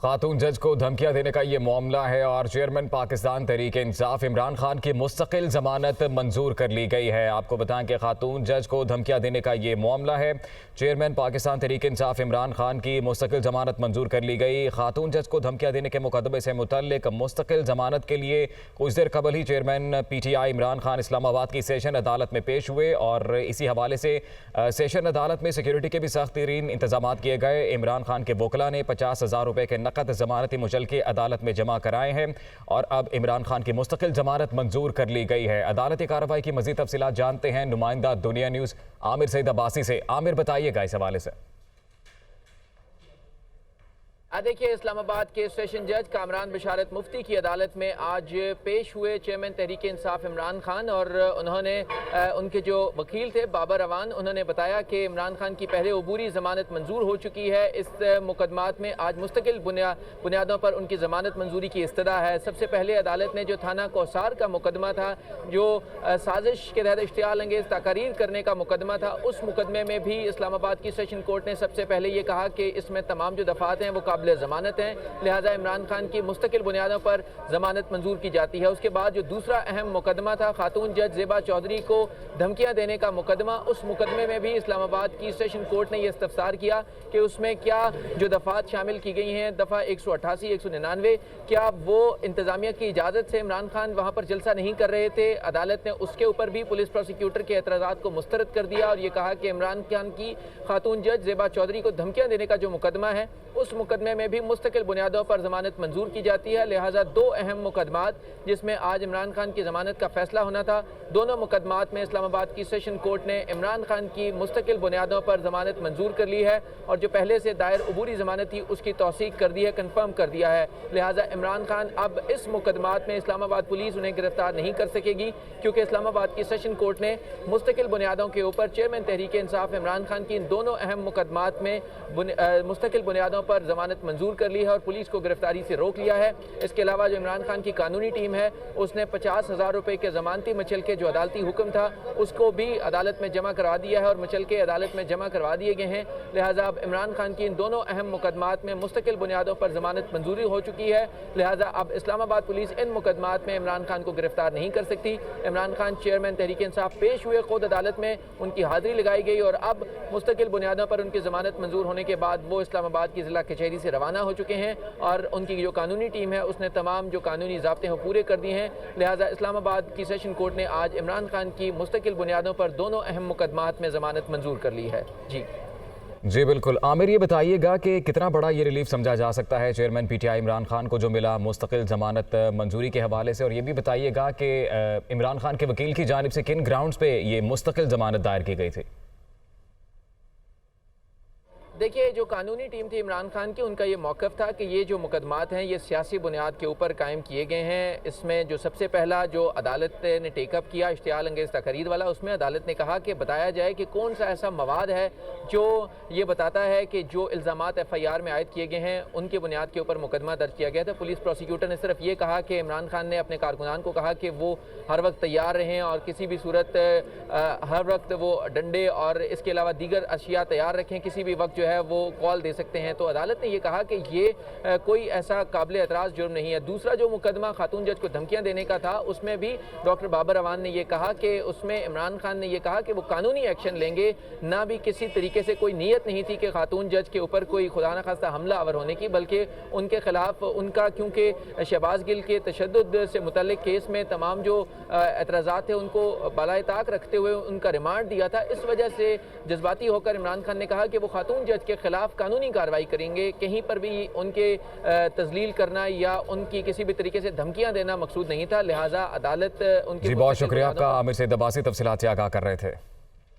खातून जज को धमकियां देने का ये मामला है और चेयरमैन पाकिस्तान तहरीक-ए-इंसाफ इमरान खान की मुस्तकिल जमानत मंजूर कर ली गई है। आपको बताएं कि खातून जज को धमकियां देने का ये मामला है। चेयरमैन पाकिस्तान तहरीक-ए-इंसाफ इमरान खान की मुस्तकिल जमानत मंजूर कर ली गई। खातून जज को धमकियां देने के मुकदमे से मुतल्लिक मुस्तकिल जमानत के लिए कुछ देर कबल ही चेयरमैन PTI इमरान खान इस्लामाबाद की सेशन अदालत में पेश हुए और इसी हवाले से सेशन अदालत में सिक्योरिटी के भी सख्त तरीन इंतजाम किए गए। इमरान खान के वकला ने 50,000 रुपये के नकद जमानती मुचलके अदालत में जमा कराए हैं और अब इमरान खान की मुस्तकिल जमानत मंजूर कर ली गई है। अदालती कार्रवाई की मजीद तफसीलात जानते हैं नुमाइंदा दुनिया न्यूज़ आमिर सईद अब्बासी से। आमिर, बताइएगा इस हवाले से। देखिए, इस्लामाबाद के सेशन जज कामरान बिशारत मुफ्ती की अदालत में आज पेश हुए चेयरमैन तहरीक इंसाफ इमरान खान और उन्होंने उनके जो वकील थे बाबर अवान, उन्होंने बताया कि इमरान खान की पहले अबूरी ज़मानत मंजूर हो चुकी है। इस मुकदमात में आज मुस्तकिल बुनियादों पर उनकी ज़मानत मंजूरी की इस्तदा है। सबसे पहले अदालत ने जो थाना कौसार का मुकदमा था, जो साजिश के तहत इश्तियाल अंगेज़ तकारीर करने का मुकदमा था, उस मुकदमे में भी इस्लामाबाद की सेशन कोर्ट ने सबसे पहले ये कहा कि इसमें तमाम जो दफ़ात हैं वो काबिल ज़मानत हैं, लिहाजा इमरान खान की मुस्तकिल बुनियादों पर ज़मानत मंजूर की जाती है। उसके बाद जो दूसरा अहम मुकदमा था खातून जज ज़ेबा चौधरी को धमकियां देने का मुकदमा, उस मुकदमे में भी इस्लामाबाद की सेशन कोर्ट ने यह इस्तफसार किया कि उसमें क्या जो दफ़ात शामिल की गई हैं, दफ़ा 188, 199, क्या वो इंतज़ामिया की इजाज़त से इमरान खान वहाँ पर जलसा नहीं कर रहे थे। अदालत ने उसके ऊपर भी पुलिस प्रोसिक्यूटर के एतराज़ात को मुस्तरद कर दिया और ये कहा कि इमरान खान की खातून जज ज़ेबा चौधरी को धमकियां देने का जो मुकदमा है, उस मुकदमे में भी मुस्तकिल बुनियादों पर ज़मानत मंजूर की जाती है। लिहाजा दो अहम मुकदमात जिसमें आज इमरान खान की ज़मानत का फैसला होना था, दोनों मुकदमात में इस्लामाबाद की सेशन कोर्ट ने इमरान खान की मुस्तकिल बुनियादों पर ज़मानत मंजूर कर ली है और जो पहले से दायर अबूरी ज़मानत थी उसकी तौसीक कर दी है, कन्फर्म कर दिया है। लिहाजा इमरान खान अब इस मुकदमात में इस्लामाबाद पुलिस उन्हें गिरफ्तार नहीं कर सकेगी, क्योंकि इस्लामाबाद की सेशन कोर्ट ने मुस्तकिल बुनियादों के ऊपर चेयरमैन तहरीक इंसाफ इमरान खान की इन दोनों अहम मुकदमात में मुस्तकिल बुनियादों पर ज़मानत मंजूर कर ली है और पुलिस को गिरफ्तारी से रोक लिया है। इसके अलावा जो इमरान खान की कानूनी टीम है उसने 50,000 रुपये के ज़मानती मचलके जो अदालती हुक्म था उसको भी अदालत में जमा करवा दिया है और मचलके अदालत में जमा करवा दिए गए हैं। लिहाजा अब इमरान खान की इन दोनों अहम मुकदमात में मुस्तकिल बुनियादों पर ज़मानत मंजूरी हो चुकी है। लिहाजा अब इस्लामाबाद पुलिस इन मुकदमात में इमरान खान को गिरफ्तार नहीं कर सकती। इमरान खान चेयरमैन तहरीक इंसाफ पेश हुए खुद अदालत में, उनकी हाजिरी लगाई गई और अब मुस्तकिल बुनियादों पर उनकी ज़मानत मंजूर होने के बाद वो इस्लामाबाद की ज़िला कचहरी से रवाना हो चुके हैं और उनकी जो कानूनी टीम है उसने तमाम जो कानूनी ज़ाब्ते हैं पूरे कर दिए हैं। लिहाजा इस्लामाबाद की सेशन कोर्ट ने आज इमरान खान की मुस्तकिल बुनियादों पर दोनों अहम मुकदमात में ज़मानत मंजूर कर ली है। जी बिल्कुल। आमिर, ये बताइएगा कि कितना बड़ा ये रिलीफ समझा जा सकता है चेयरमैन PTI इमरान खान को जो मिला मुस्तकिल ज़मानत मंजूरी के हवाले से, और ये भी बताइएगा कि इमरान खान के वकील की जानिब से किन ग्राउंड्स पे ये मुस्तकिल ज़मानत दायर की गई थी। देखिए, जो कानूनी टीम थी इमरान खान की, उनका ये मौक़िफ़ था कि ये जो मुकदमात हैं ये सियासी बुनियाद के ऊपर कायम किए गए हैं। इसमें जो सबसे पहला जो अदालत ने टेकअप किया इश्तियाल अंगेज़ तकरीर वाला, उसमें अदालत ने कहा कि बताया जाए कि कौन सा ऐसा मवाद है जो ये बताता है कि जो इल्ज़ामात FIR में आयद किए गए हैं उनके बुनियाद के ऊपर मुकदमा दर्ज किया गया था। पुलिस प्रोसिक्यूटर ने सिर्फ ये कहा कि इमरान खान ने अपने कारकुनान को कहा कि वो हर वक्त तैयार रहें और किसी भी सूरत हर वक्त वो डंडे और इसके अलावा दीगर अशिया तैयार रखें, किसी भी वक्त जो है वो कॉल दे सकते हैं। तो अदालत ने ये कहा कि ये कोई ऐसा काबिल एतराज़ जुर्म नहीं है। दूसरा जो मुकदमा खातून जज को धमकियां देने का था, उसमें भी डॉक्टर बाबर अवान ने ये कहा कि उसमें इमरान खान ने ये कहा कि वो कानूनी एक्शन लेंगे, ना भी किसी तरीके से कोई नीयत नहीं थी कि खातून जज के ऊपर कोई खुदा न खास्ता हमला आवर होने की, बल्कि उनके खिलाफ उनका क्योंकि शहबाज गिल के तशद्दुद से मुतल्लिक केस में तमाम जो एतराज़ात थे उनको बालाए ताक रखते हुए उनका रिमांड दिया था। इस वजह से जज्बाती होकर इमरान खान ने कहा कि वो खातून जज के खिलाफ कानूनी कार्रवाई करेंगे, कहीं पर भी उनके तजलील करना या उनकी किसी भी तरीके से धमकियां देना मकसूद नहीं था। लिहाजा अदालत उनके बहुत शुक्रिया आपका आमिर सईद अब्बासी, तफसीलात से आगाह कर रहे थे।